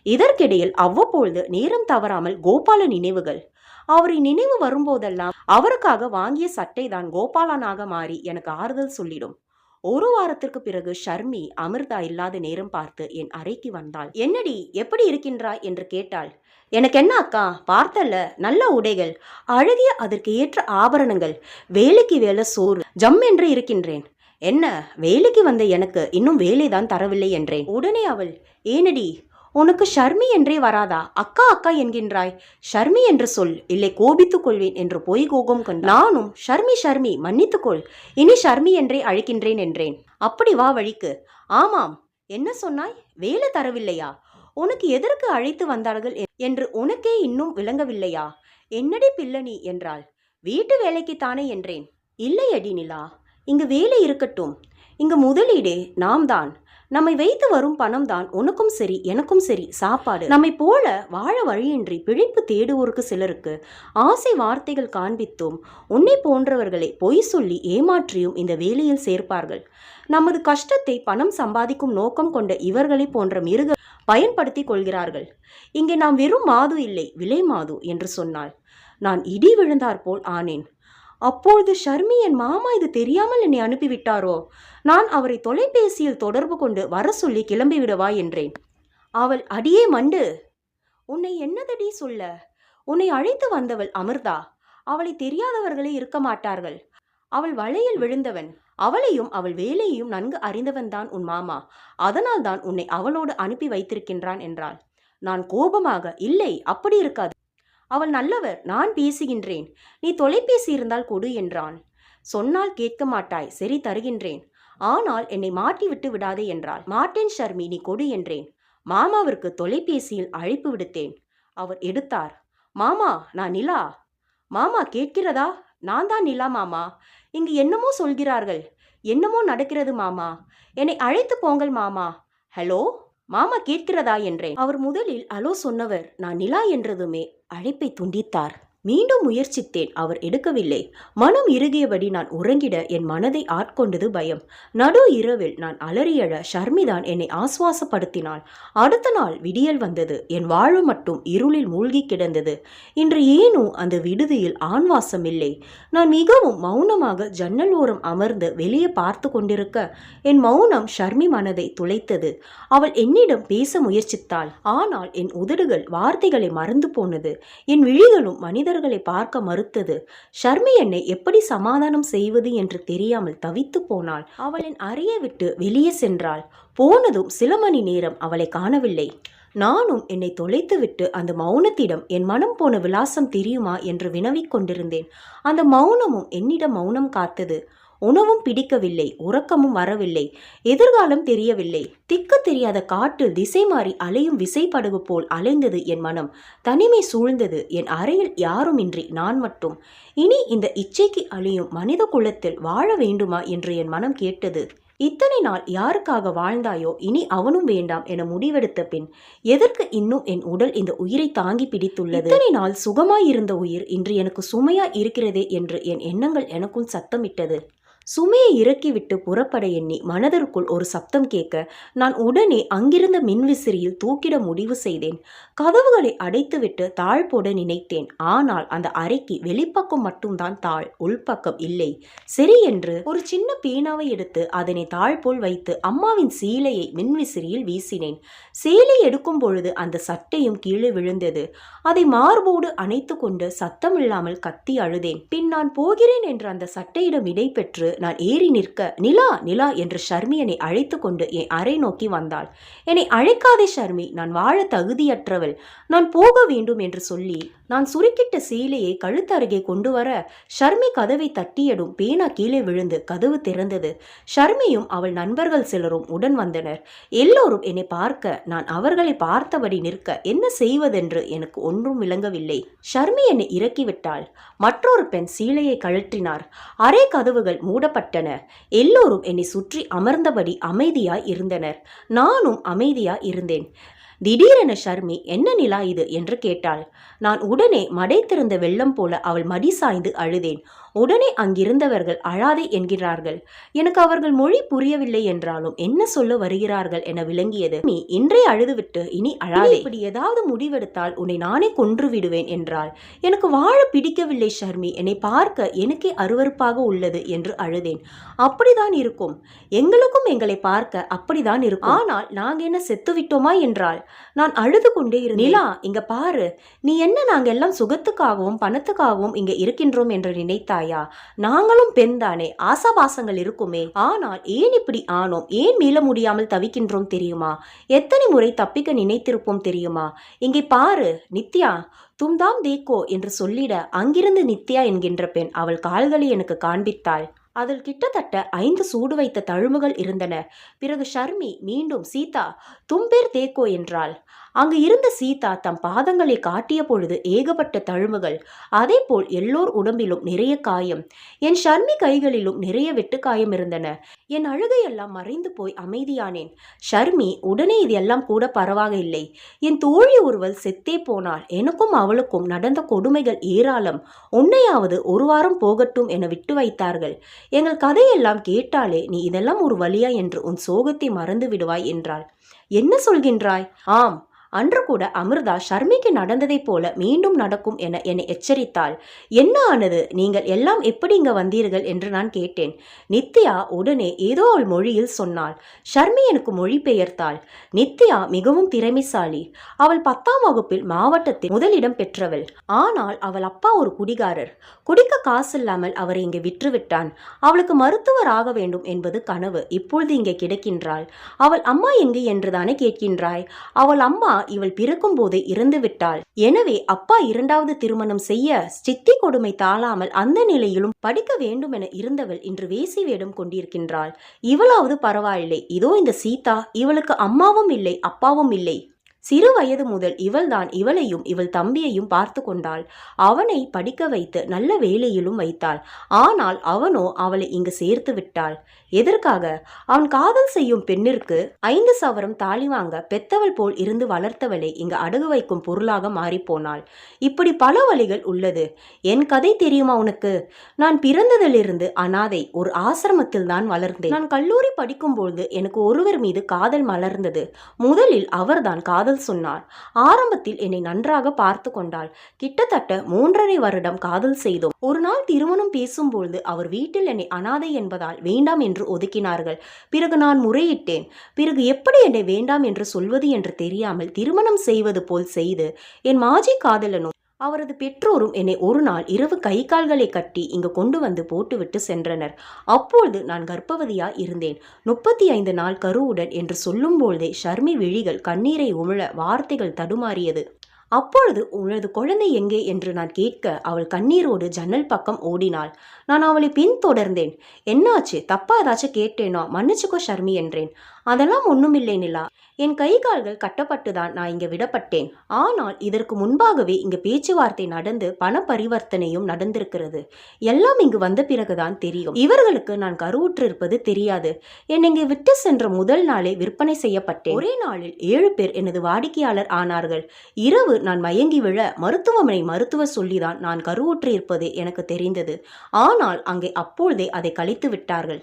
A: இதற்கிடையில் அவ்வப்பொழுது நேரம் தவறாமல் கோபால நினைவுகள். அவரின் நினைவு வரும்போதெல்லாம் அவருக்காக வாங்கிய சட்டை தான் கோபாலனாக மாறி எனக்கு ஆறுதல் சொல்லிடும். ஒரு வாரத்திற்கு பிறகு ஷர்மி அமிர்தா இல்லாத நேரம் பார்த்து என் அறைக்கு வந்தாள். என்னடி, எப்படி இருக்கின்றாய் என்று கேட்டாள். எனக்கு என்ன அக்கா, பார்த்தல்ல, நல்ல உடைகள், அழகிய அதற்கு ஏற்ற ஆபரணங்கள், வேலைக்கு வேலை சோறு, ஜம் என்று இருக்கின்றேன். என்ன, வேலைக்கு வந்த எனக்கு இன்னும் வேலைதான் தரவில்லை என்றேன். உடனே அவள், ஏனடி உனக்கு ஷர்மி என்றே வராதா, அக்கா அக்கா என்கின்றாய், ஷர்மி என்று சொல், இல்லை கோபித்துக் கொள்வேன் என்று பொய் கோபம் கொண்டு நானும் ஷர்மி ஷர்மி மன்னித்துக்கொள், இனி ஷர்மி என்றே அழைக்கின்றேன் என்றேன். அப்படி வா வழிக்கு. ஆமாம், என்ன சொன்னாய், வேலை தரவில்லையா, உனக்கு எதற்கு அழைத்து வந்தார்கள் என்று உனக்கே இன்னும் விளங்கவில்லையா, என்னடி பிள்ளனி என்றாள். வீட்டு வேலைக்குத்தானே என்றேன். இல்லை அடி நிலா, இங்கு வேலை இருக்கட்டும், இங்கு முதலீடே நாம் தான், நம்மை வைத்து வரும் பணம் தான் உனக்கும் சரி எனக்கும் சரி சாப்பாடு. நம்மை போல வாழ வழியின்றி பிழைப்பு தேடுவோருக்கு சிலருக்கு ஆசை வார்த்தைகள் காண்பித்தும் உன்னை போன்றவர்களை பொய் சொல்லி ஏமாற்றியும் இந்த வேலையில் சேர்ப்பார்கள். நமது கஷ்டத்தை பணம் சம்பாதிக்கும் நோக்கம் கொண்ட இவர்களை போன்ற மிருக பயன்படுத்தி கொள்கிறார்கள். இங்கே நாம் வெறும் மாது இல்லை, விலை மாது என்று சொன்னாள். நான் இடி விழுந்தாற் போல் ஆனேன். அப்பொழுது ஷர்மி, என் மாமா இது தெரியாமல் என்னை அனுப்பிவிட்டாரோ, நான் அவரை தொலைபேசியில் தொடர்பு கொண்டு வர சொல்லி கிளம்பிவிடவா என்றேன். அவள், அடியே மண்டு, உன்னை என்னதடி சொல்ல, உன்னை அழைத்து வந்தவள் அமிர்தா, அவளை தெரியாதவர்களே இருக்க மாட்டார்கள், அவள் வலையில் விழுந்தவன், அவளையும் அவள் வேலையையும் நன்கு அறிந்தவன்தான் உன் மாமா, அதனால் தான் உன்னை அவளோடு அனுப்பி வைத்திருக்கின்றான் என்றாள். நான் கோபமாக, இல்லை அப்படி இருக்காது, அவள் நல்லவர், நான் பேசுகின்றேன், நீ தொலைபேசி இருந்தால் கொடு என்றான். சொன்னால் கேட்க மாட்டாய், சரி தருகின்றேன், ஆனால் என்னை மாட்டி விட்டு விடாதே என்றாள். மாட்டேன் ஷர்மி, நீ கொடு என்றேன். மாமாவிற்கு தொலைபேசியில் அழைப்பு விடுத்தேன். அவர் எடுத்தார். மாமா, நான் நிலா. மாமா கேட்கிறதா, நான் தான் நிலா மாமா, இங்கு என்னமோ சொல்கிறார்கள், என்னமோ நடக்கிறது மாமா, என்னை அழைத்து போங்கள் மாமா. ஹலோ மாமா, கேட்கிறதா என்றேன். அவர் முதலில் அலோ சொன்னவர் நான் நிலா என்றதுமே அழைப்பை துண்டித்தார். மீண்டும் முயற்சித்தேன், அவர் எடுக்கவில்லை. மனம் இறுகியபடி நான் உறங்கிட என் மனதை ஆட்கொண்டது பயம். நடு இரவில் நான் அலறியழ ஷர்மிதான் என்னை ஆசுவாசப்படுத்தினாள். அடுத்த நாள் விடியல் வந்தது. என் வாழ்வு மட்டும் இருளில் மூழ்கி கிடந்தது. இன்று ஏனோ அந்த விடுதியில் ஆண்வாசம் இல்லை. நான் மிகவும் மௌனமாக ஜன்னல் ஓரம் அமர்ந்து வெளியே பார்த்து கொண்டிருக்க என் மௌனம் ஷர்மி மனதை துளைத்தது. அவள் என்னிடம் பேச முயற்சித்தாள். ஆனால் என் உதடுகள் வார்த்தைகளை மறந்து போனது. என் விழிகளும் மனிதர்களை பார்க்க மறுத்தது. ஷர்மி என்னை எப்படி சமாதானம் செய்வது என்று தெரியாமல் தவித்து போனாள். அவள் என் அறையை விட்டு வெளியே சென்றாள். போனதும் சில மணி நேரம் அவளை காணவில்லை. நானும் என்னை தொலைத்துவிட்டு அந்த மௌனத்திடம் என் மனம் போன விலாசம் தெரியுமா என்று வினவிக் கொண்டிருந்தேன். அந்த மௌனமும் என்னிடம் மௌனம் காத்தது. உணவும் பிடிக்கவில்லை, உறக்கமும் வரவில்லை, எதிர்காலம் தெரியவில்லை. திக்கு தெரியாத காட்டில் திசை மாறி அலையும் விசைப்படகு போல் அலைந்தது என் மனம். தனிமை சூழ்ந்தது. என் அறையில் யாருமின்றி நான் மட்டும். இனி இந்த இச்சைக்கு அழியும் மனித குலத்தில் வாழ வேண்டுமா என்று என் மனம் கேட்டது. இத்தனை நாள் யாருக்காக வாழ்ந்தாயோ, இனி அவனும் வேண்டாம் என முடிவெடுத்த பின் எதற்கு இன்னும் என் உடல் இந்த உயிரை தாங்கி பிடித்துள்ளது? இத்தனை நாள் சுகமாயிருந்த உயிர் இன்று எனக்கு சுமையாய் இருக்கிறதே என்று என் எண்ணங்கள் எனக்குள் சத்தமிட்டது. சுமையை இறக்கிவிட்டு புறப்பட எண்ணி மனதிற்குள் ஒரு சப்தம் கேட்க நான் உடனே அங்கிருந்த மின்விசிறியில் தூக்கிட முடிவு செய்தேன். கதவுகளை அடைத்துவிட்டு தாழ் போட நினைத்தேன். ஆனால் அந்த அறைக்கு வெளிப்பக்கம் மட்டும்தான் தாழ், உள்பக்கம் இல்லை. சரி என்று ஒரு சின்ன பேனாவை எடுத்து அதனை தாழ் போல் வைத்து அம்மாவின் சீலையை மின்விசிறியில் வீசினேன். சேலை எடுக்கும் பொழுது அந்த சட்டையும் கீழே விழுந்தது. அதை மார்போடு அணைத்து கொண்டு சத்தமில்லாமல் கத்தி அழுதேன். பின் நான் போகிறேன் என்று அந்த சட்டையிடம் விடை பெற்று நான் ஏறி நிற்க நிலா நிலா என்று ஷர்மி என்னை அழைத்து கொண்டு என் அறை நோக்கி வந்தாள். என்னை அழைக்காதே ஷர்மி, நான் வாழ தகுதியற்றவள், நான் போக வேண்டும் என்று சொல்லி நான் சுருக்கிட்ட சீலையை கழுத்தருகே கொண்டு வர ஷர்மி கதவை தட்டியதும் பேனா கீழே விழுந்து கதவு திறந்தது. ஷர்மியும் அவள் நண்பர்கள் சிலரும் உடன் வந்தனர். எல்லோரும் என்னை பார்க்க நான் அவர்களை பார்த்தபடி நிற்க என்ன செய்வதென்று எனக்கு ஒன்றும் விளங்கவில்லை. ஷர்மி என்னை இறக்கிவிட்டாள். மற்றொரு பெண் சீலையை கழற்றினார். அரை கதவுகள் மூடப்பட்டன. எல்லோரும் என்னை சுற்றி அமர்ந்தபடி அமைதியாய் இருந்தனர். நானும் அமைதியாய் இருந்தேன். திடீரென ஷர்மி என்ன நிலா இது என்று கேட்டாள். நான் உடனே மடை திறந்த வெள்ளம் போல அவள் மடி சாய்ந்து அழுதேன். உடனே அங்கிருந்தவர்கள் அழாதே என்கிறார்கள். எனக்கு அவர்கள் மொழி புரியவில்லை என்றாலும் என்ன சொல்ல வருகிறார்கள் என விளங்கியது. நீ இன்றைய அழுதுவிட்டு இனி அழாதே, இப்படி ஏதாவது முடிவெடுத்தால் உன்னை நானே கொன்று விடுவேன் என்றாள். எனக்கு வாழ பிடிக்கவில்லை ஷர்மி, என்னை பார்க்க எனக்கே அருவருப்பாக உள்ளது என்று அழுதேன். அப்படிதான் இருக்கும், எங்களுக்கும் எங்களை பார்க்க அப்படிதான் இருக்கும். ஆனால் நாங்க என்ன செத்து விட்டோமா என்றாள். நான் அழுது கொண்டே இருந்தேன். நிலா, இங்க பாரு, நீ என்ன நாங்க எல்லாம் சுகத்துக்காகவும் பணத்துக்காகவும் இங்க இருக்கின்றோம் என்று நினைத்தாய்? நாங்களும் பெண் தானே, ஆசாபாசங்கள் இருக்குமே. ஆனால் ஏன் இப்படி ஆனோம்? ஏன் மீள முடியாமல் தவிக்கின்றோம் தெரியுமா? எத்தனை முறை தப்பிக்க நினைத்திருப்போம் தெரியுமா? இங்கே பாரு நித்யா, தும்தாம் தேக்கோ என்று சொல்லிட அங்கிருந்து நித்யா என்கின்ற பெண் அவள் கால்களை எனக்கு காண்பித்தாள். அதில் கிட்டத்தட்ட 5 சூடு வைத்த தழும்புகள் இருந்தன. பிறகு ஷர்மி மீண்டும் சீதா தும்பேர் தேக்கோ என்றாள். அங்கு இருந்த சீதா தம் பாதங்களை காட்டிய பொழுது ஏகப்பட்ட தழும்புகள். அதே போல் எல்லோர் உடம்பிலும் நிறைய காயம். என் ஷர்மி கைகளிலும் நிறைய வெட்டு காயம் இருந்தன. என் அழுகையெல்லாம் மறைந்து போய் அமைதியானேன். ஷர்மி உடனே இது எல்லாம் கூட பரவாயில்லை, என் தோழி ஒருவள் செத்தே போனாள், எனக்கும் அவளுக்கும் நடந்த கொடுமைகள் ஏராளம், உன்னையாவது ஒரு வாரம் போகட்டும் என விட்டு வைத்தார்கள். எங்கள் கதையெல்லாம் கேட்டாலே நீ இதெல்லாம் ஒரு வழியா என்று உன் சோகத்தை மறந்து விடுவாய் என்றாள். என்ன சொல்கின்றாய்? ஆம், அன்று கூட அமிர்தா ஷர்மிக்கு நடந்ததைப் போல மீண்டும் நடக்கும் என என்னை எச்சரித்தாள். என்ன ஆனது? நீங்கள் எல்லாம் எப்படி இங்க வந்தீர்கள் என்று நான் கேட்டேன். நித்யா உடனே ஏதோ அவள் மொழியில் சொன்னாள். ஷர்மி எனக்கு மொழி பெயர்த்தாள். நித்யா மிகவும் திறமைசாலி. அவள் 10ஆம் வகுப்பில் மாவட்டத்தில் முதலிடம் பெற்றவள். ஆனால் அவள் அப்பா ஒரு குடிகாரர். குடிக்க காசில்லாமல் அவரை இங்கே விற்றுவிட்டான். அவளுக்கு மருத்துவர் ஆக வேண்டும் என்பது கனவு. இப்பொழுது இங்கே கிடக்கின்றாள். அவள் அம்மா எங்கு என்றுதானே கேட்கின்றாய்? அவள் அம்மா இவள் பிறக்கும் போதே இறந்து விட்டாள். எனவே அப்பா 2வது திருமணம் செய்ய சித்தி கொடுமை தாழாமல் அந்த நிலையிலும் படிக்க வேண்டும் என இருந்தவள் இன்று வேசி வேடம் கொண்டிருக்கின்றாள். இவளாவது பரவாயில்லை. இதோ இந்த சீதா, இவளுக்கு அம்மாவும் இல்லை அப்பாவும் இல்லை. சிறு வயது முதல் இவள்தான் இவளையும் இவள் தம்பியையும் பார்த்து கொண்டாள். அவனை படிக்க வைத்து நல்ல வேலையிலும் வைத்தாள். ஆனால் அவனோ அவளை இங்கு சேர்த்து விட்டாள். எதற்காக? அவன் காதல் செய்யும் பெண்ணிற்கு 5 சவரம் தாலி வாங்க பெத்தவள் போல் இருந்து வளர்த்தவளை இங்கு அடகு வைக்கும் பொருளாக மாறிப்போனாள். இப்படி பல வழிகள் உள்ளது. என் கதை தெரியுமா உனக்கு? நான் பிறந்ததிலிருந்து அனாதை, ஒரு ஆசிரமத்தில் தான் வளர்ந்தேன். நான் கல்லூரி படிக்கும்போது எனக்கு ஒருவர் மீது காதல் மலர்ந்தது. முதலில் அவர்தான் காதல் சொன்னார். ஆரம்பத்தில் என்னை நன்றாக பார்த்து கொண்டாள். கிட்டத்தட்ட 3.5 வருடம் காதல் செய்தோம். ஒரு நாள் திருமணம் பேசும்பொழுது அவர் வீட்டில் என்னை அனாதை என்பதால் வேண்டாம் என்று ஒதுக்கினார்கள். பிறகு நான் முறையிட்டேன். பிறகு எப்படி என்னை வேண்டாம் என்று சொல்வது என்று தெரியாமல் திருமணம் செய்வது போல் செய்து என் மாஜி காதலனும் அவரது பெற்றோரும் என்னை ஒரு நாள் இரவு கை கால்களை கட்டி இங்கு கொண்டு வந்து போட்டுவிட்டு சென்றனர். அப்பொழுது நான் கர்ப்பவதியாய் இருந்தேன். 35 நாள் கருவுடன் என்று சொல்லும்போதே ஷர்மி விழிகள் கண்ணீரை உமிழ வார்த்தைகள் தடுமாறியது. அப்பொழுது உனது குழந்தை எங்கே என்று நான் கேட்க அவள் கண்ணீரோடு ஜன்னல் பக்கம் ஓடினாள். நான் அவளை பின்தொடர்ந்தேன். என்னாச்சு? தப்பா ஏதாச்சும் கேட்டேனோ? மன்னிச்சுக்கோ ஷர்மி என்றேன். அதெல்லாம் ஒண்ணுமில்லை நிலா, என் கை கால்கள் கட்டப்பட்டுதான் நான் இங்க விடப்பட்டேன். ஆனால் இதற்கு முன்பாகவே இங்கு பேச்சுவார்த்தை நடந்து பண பரிவர்த்தனையும் நடந்திருக்கிறது. எல்லாம் இங்கு வந்த பிறகுதான் தெரியும். இவர்களுக்கு நான் கருவுற்றிருப்பது தெரியாது. என்னை இங்கே விட்டு சென்ற முதல் நாளே விற்பனை செய்யப்பட்டேன். ஒரே நாளில் 7 பேர் எனது வாடிக்கையாளர் ஆனார்கள். இரவு நான் மயங்கி விழ மருத்துவமனை மருத்துவர் சொல்லிதான் நான் கருவுற்றிருப்பது எனக்கு தெரிந்தது. ஆனால் அங்கே அப்பொழுதே அதை கழித்து விட்டார்கள்.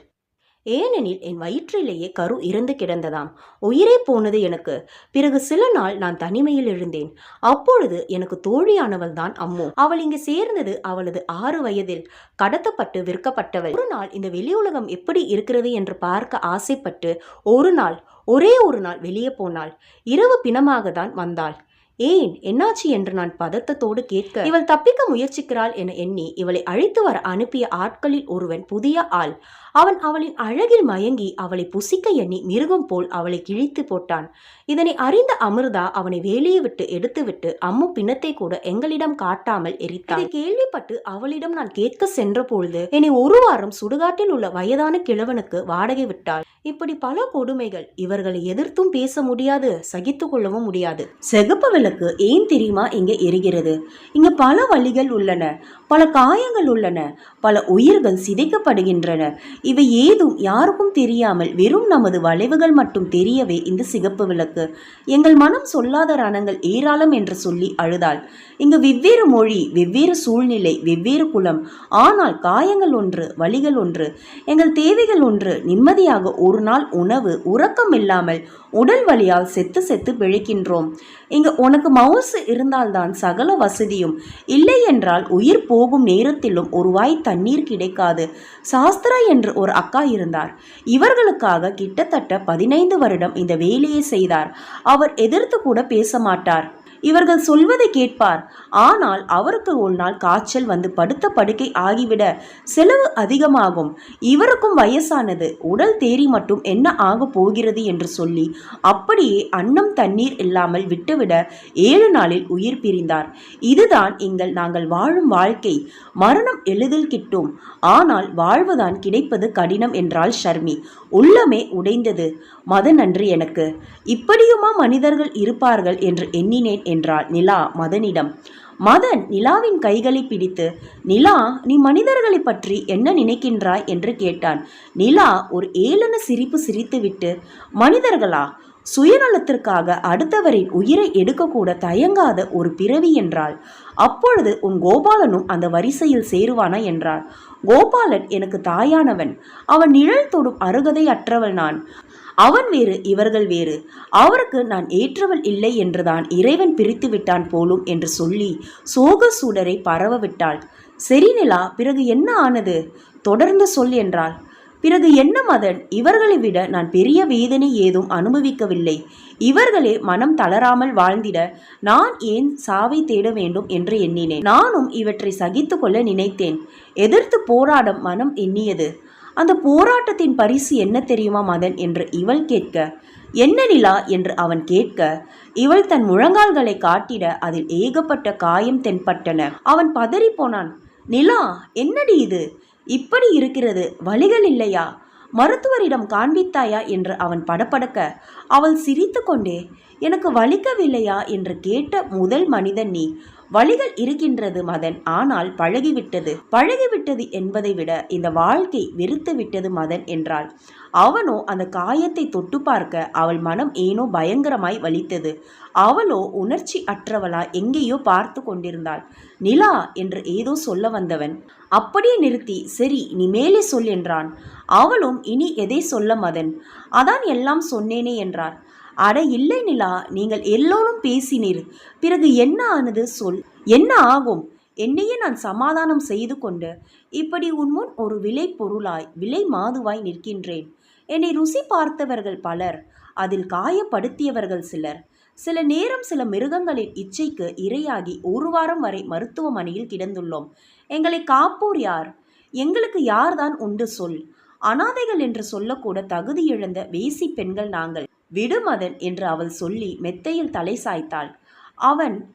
A: ஏனெனில் என் வயிற்றிலேயே கரு இறந்து கிடந்ததாம். உயிரே போனது எனக்கு. பிறகு சில நாள் நான் தனிமையில் எழுந்தேன். அப்பொழுது எனக்கு தோழியானவள் தான் அம்மு. அவள் இங்கு சேர்ந்தது அவளது 6 வயதில் கடத்தப்பட்டு விற்கப்பட்டவள். ஒரு நாள் இந்த வெளி உலகம் எப்படி இருக்கிறது என்று பார்க்க ஆசைப்பட்டு ஒரே ஒரு நாள் வெளியே போனாள். இரவு பிணமாக தான் வந்தாள். ஏன், என்னாச்சு என்று நான் பதட்டத்தோடு கேட்க, இவள் தப்பிக்க முயற்சிக்கிறாள் என எண்ணி இவளை அழைத்து வர அனுப்பிய ஆட்களில் ஒருவன் புதிய ஆள். அவன் அவளின் அழகில் மயங்கி அவளை புசிக்க எண்ணி மிருகம் போல் அவளை கிழித்து போட்டான். இதனை அறிந்த அமிர்தா அவனை வேலையை விட்டு எடுத்துவிட்டு அம்மு பிணத்தை கூட எங்களிடம் காட்டாமல் எரித்தாள். இதை கேள்விப்பட்டு அவளிடம் நான் கேட்க சென்ற பொழுது என்னை ஒரு வாரம் சுடுகாட்டில் உள்ள வயதான கிழவனுக்கு வாடகை விட்டாள். இப்படி பல கொடுமைகள். இவர்களை எதிர்த்தும் பேச முடியாது, சகித்து கொள்ளவும் முடியாது. சிகப்பு விளக்கு ஏன் தெரியுமா இங்க எரிகிறது? இங்க பல வழிகள் உள்ளன, பல காயங்கள் உள்ளன, பல உயிர்கள் சிதைக்கப்படுகின்றன. இவை ஏதும் யாருக்கும் தெரியாமல் வெறும் நமது வளைவுகள் மட்டும் தெரியவே இந்த சிகப்பு விளக்கு. எங்கள் மனம் சொல்லாத ரணங்கள் ஏராளம் என்று சொல்லி அழுதாள். இங்கு வெவ்வேறு மொழி, வெவ்வேறு சூழ்நிலை, வெவ்வேறு குலம், ஆனால் காயங்கள் ஒன்று, வழிகள் ஒன்று, எங்கள் தேவைகள் ஒன்று. நிம்மதியாக ஒரு நாள் உணவு உறக்கம் இல்லாமல் உடல் வலியால் செத்து செத்து பிழைக்கின்றோம். இங்கு உனக்கு மவுசு இருந்தால்தான் சகல வசதியும், இல்லை என்றால் உயிர் போகும் நேரத்திலும் ஒரு வாய் தண்ணீர் கிடைக்காது. சாஸ்திரா என்று ஒரு அக்கா இருந்தார். இவர்களுக்காக கிட்டத்தட்ட 15 வருடம் இந்த வேலையை செய்தார். அவர் எதிர்த்து கூட பேச மாட்டார். இவர்கள் சொல்வதை கேட்பார். ஆனால் அவருக்கு ஒரு நாள் காய்ச்சல் வந்து படுத்த படுக்கை ஆகிவிட செலவு அதிகமாகும். இவருக்கும் வயசானது, உடல் தேறி மட்டும் என்ன ஆக போகிறது என்று சொல்லி அப்படியே அன்னம் தண்ணீர் இல்லாமல் விட்டுவிட 7 நாளில் உயிர் பிரிந்தார். இதுதான் நாங்கள் வாழும் வாழ்க்கை. மரணம் எளிதில் கிட்டும், ஆனால் வாழ்வுதான் கிடைப்பது கடினம் என்றாள் ஷர்மி. உள்ளமே உடைந்தது. மதன் அன்று எனக்கு இப்படியுமா மனிதர்கள் இருப்பார்கள் என்று எண்ணினேன் என்றாள் நிலா மதனிடம். மதன் நிலாவின் கைகளை பிடித்து, நிலா, நீ மனிதர்களை பற்றி என்ன நினைக்கின்றாய் என்று கேட்டான். நிலா ஒரு ஏளன சிரிப்பு சிரித்துவிட்டு, மனிதர்களா? சுயநலத்திற்காக அடுத்தவரின் உயிரை எடுக்கக்கூட தயங்காத ஒரு பிறவி என்றாள். அப்பொழுது உன் கோபாலனும் அந்த வரிசையில் சேருவானா என்றாள். கோபாலன் எனக்கு தாயானவன். அவன் நிழல் தொடும் அருகதை அற்றவள் நான். அவன் வேறு, இவர்கள் வேறு. அவருக்கு நான் ஏற்றவள் இல்லை என்றுதான் இறைவன் பிரித்து விட்டான் போலும் என்று சொல்லி சோக சூடரை பரவ விட்டாள். சரி நிலா, பிறகு என்ன ஆனது? தொடர்ந்து சொல் என்றாள். பிறகு என்ன மதன்? இவர்களை விட நான் பெரிய வேதனை ஏதும் அனுபவிக்கவில்லை. இவர்களே மனம் தளராமல் வாழ்ந்திட நான் ஏன் சாவை தேட வேண்டும் என்று எண்ணினேன். நானும் இவற்றை சகித்து கொள்ள நினைத்தேன். எதிர்த்து போராட மனம் எண்ணியது. அந்த போராட்டத்தின் பரிசு என்ன தெரியுமா மதன் என்று இவள் கேட்க, என்ன நிலா என்று அவன் கேட்க, இவள் தன் முழங்கால்களை காட்டிட அதில் ஏகப்பட்ட காயம் தென்பட்டன. அவன் பதறி போனான். நிலா, என்னடி இது? இப்படி இருக்கிறது, வலிகள் இல்லையா? மருத்துவரிடம் காண்பித்தாயா என்று அவன் படபடக்க, அவள் சிரித்து கொண்டே, எனக்கு வலிக்கவில்லையா என்று கேட்ட முதல் மனிதன் நீ. வலிகள் இருக்கின்றது மதன், ஆனால் பழகிவிட்டது என்பதை விட இந்த வாழ்க்கை வெறுத்து விட்டது மதன் என்றாள். அவனோ அந்த காயத்தை தொட்டு பார்க்க அவள் மனம் ஏனோ பயங்கரமாய் வலித்தது. அவளோ உணர்ச்சி அற்றவளா எங்கேயோ பார்த்து கொண்டிருந்தாள். நிலா என்று ஏதோ சொல்ல வந்தவன் அப்படியே நிறுத்தி, சரி நீ மேலே சொல் என்றான். அவளும் இனி எதை சொல்ல மதன்? அதான் எல்லாம் சொன்னேனே என்றார். அட இல்லை நிலா, நீங்கள் எல்லோரும் பேசினீர். பிறகு என்ன ஆனது சொல். என்ன ஆகும்? என்னையே நான் சமாதானம் செய்து கொண்டு இப்படி உன்முன் ஒரு விலை பொருளாய், விலை மாதுவாய் நிற்கின்றேன். என்னை ருசி பார்த்தவர்கள் பலர், அதில் காயப்படுத்தியவர்கள் சிலர். சில நேரம் சில மிருகங்களின் இச்சைக்கு இரையாகி 1 வாரம் வரை மருத்துவமனையில் கிடந்துள்ளோம். எங்களை காப்போர் யார்? எங்களுக்கு யார்தான் உண்டு சொல்? அனாதைகள் என்று சொல்லக்கூட தகுதி இழந்த வேசி பெண்கள் நாங்கள். விடுமதன் என்று அவள் சொல்லி மெத்தையில் தலை சாய்த்தாள்.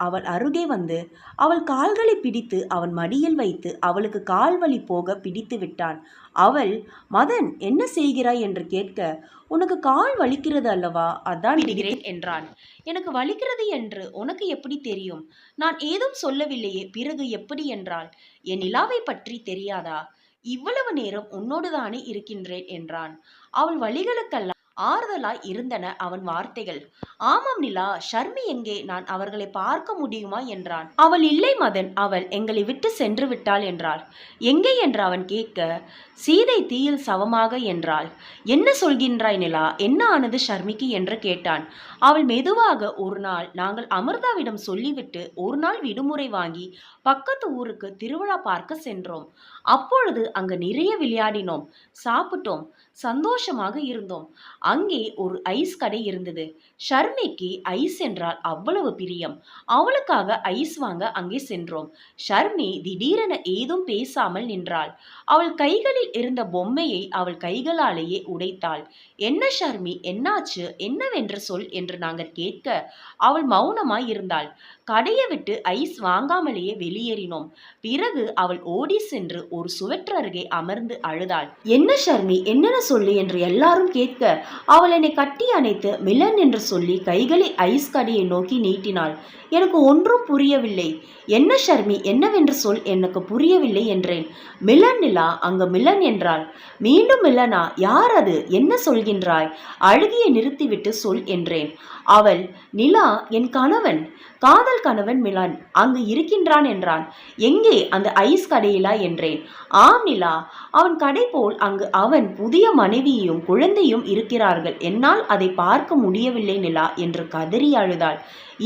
A: அவள் அருகே வந்து அவள் கால்களை பிடித்து அவன் மடியில் வைத்து அவளுக்கு கால்வலி போக பிடித்து விட்டான். அவள், மதன் என்ன செய்கிறாய் என்று கேட்க, உனக்கு கால் வலிக்கிறது அல்லவா, அதான் விடுகிறேன் என்றான். எனக்கு வலிக்கிறது என்று உனக்கு எப்படி தெரியும்? நான் ஏதும் சொல்லவில்லையே, பிறகு எப்படி என்றாள். என் நிலாவை பற்றி தெரியாதா? இவ்வளவு நேரம் உன்னோடுதானே இருக்கின்றேன் என்றான். அவள் வலிகளுக்கெல்லாம் ஆறுதலாய் இருந்தன அவன் வார்த்தைகள். ஆமாம் நிலா, ஷர்மி எங்கே? நான் அவர்களை பார்க்க முடியுமா என்றான். அவள் இல்லை மதன், அவள் எங்களை விட்டு சென்று விட்டாள் என்றாள். எங்கே என்று அவன் கேட்க, சீதை தீயில் சவமாக என்றாள். என்ன சொல்கின்றாய் நிலா? என்ன ஆனது ஷர்மிக்கு என்று கேட்டான். அவள் மெதுவாக, ஒரு நாள் நாங்கள் அமிர்தாவிடம் சொல்லிவிட்டு ஒரு நாள் விடுமுறை வாங்கி பக்கத்து ஊருக்கு திருவிழா பார்க்க சென்றோம். அப்பொழுது அங்கு நிறைய விளையாடினோம், சாப்பிட்டோம், சந்தோஷமாக இருந்தோம். அங்கே ஒரு ஐஸ் கடை இருந்தது. ஷர்மிக்கு ஐஸ் என்றால் அவ்வளவு பிரியம். அவளுக்காக ஐஸ் வாங்க அங்கே சென்றோம். ஷர்மி திடீரென ஏதும் பேசாமல் நின்றாள். அவள் கைகளில் இருந்த பொம்மையை அவள் கைகளாலேயே உடைத்தாள். என்ன ஷர்மி, என்னாச்சு, என்னவென்று சொல் என்று நாங்கள் கேட்க அவள் மௌனமாய் இருந்தாள். கடையை விட்டு ஐஸ் வாங்காமலேயே வெளியேறினோம். பிறகு அவள் ஓடி சென்று ஒரு சுவற்று அருகே அமர்ந்து அழுதாள். என்ன ஷர்மி, என்னென்ன சொல்லி என்று எல்லாரும் கேட்க அவள் என்னை கட்டி அணைத்து மிலன் என்று சொல்லி கைகளில் ஐஸ் கடையை நோக்கி நீட்டினாள். எனக்கு ஒன்றும் புரியவில்லை. என்ன ஷர்மி, என்னவென்று சொல், எனக்கு புரியவில்லை என்றேன். மிலன் நிலா, அங்கு மிலன் என்றாள். மீண்டும் மிலனா? யார் அது? என்ன சொல்கின்றாய்? அழுகியை நிறுத்திவிட்டு சொல் என்றேன். அவள், நிலா என் கணவன், காதல் கணவன் மிலன் அங்கு இருக்கின்றான் என்றான். எங்கே? அந்த ஐஸ் கடையிலா என்றேன். ஆம் நிலா, அவன் கடை போல் அங்கு அவன் புதிய மனைவியும் குழந்தையும் இருக்கிறார்கள். என்னால் அதை பார்க்க முடியவில்லை நிலா என்று கதறி அழுதாள்.